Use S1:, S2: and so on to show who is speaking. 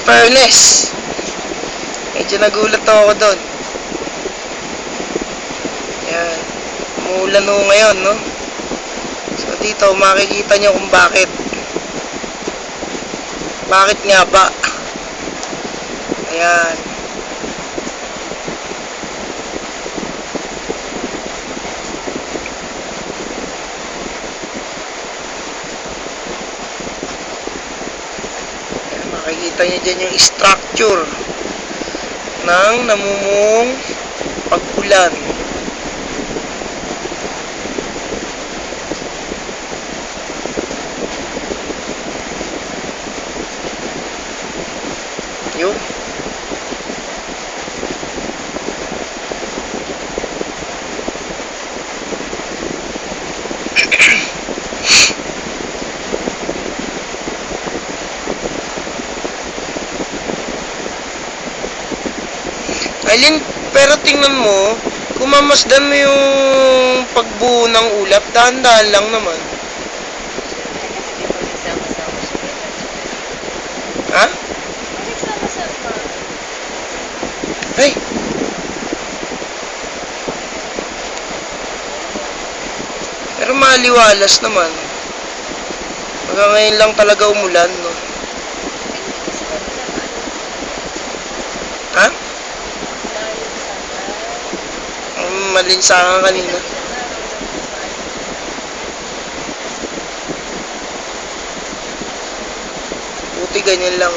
S1: Fairness. Medyo nagulat ako doon. Yan. Umuulan ho ngayon, no? So, dito, makikita nyo kung bakit. Bakit nga ba? Ayan. Makikita nyo dyan yung structure ng namumong pag-ulan. Yun. Alin, pero tingnan mo, kung mamasdan mo yung pagbuo ng ulap, dahan-dahan lang naman. Ha? Ay! Pero maliwalas naman. Hanggang ngayon lang talaga umulan, no? Ha? Malinsangan kanina. Buti ganyan lang.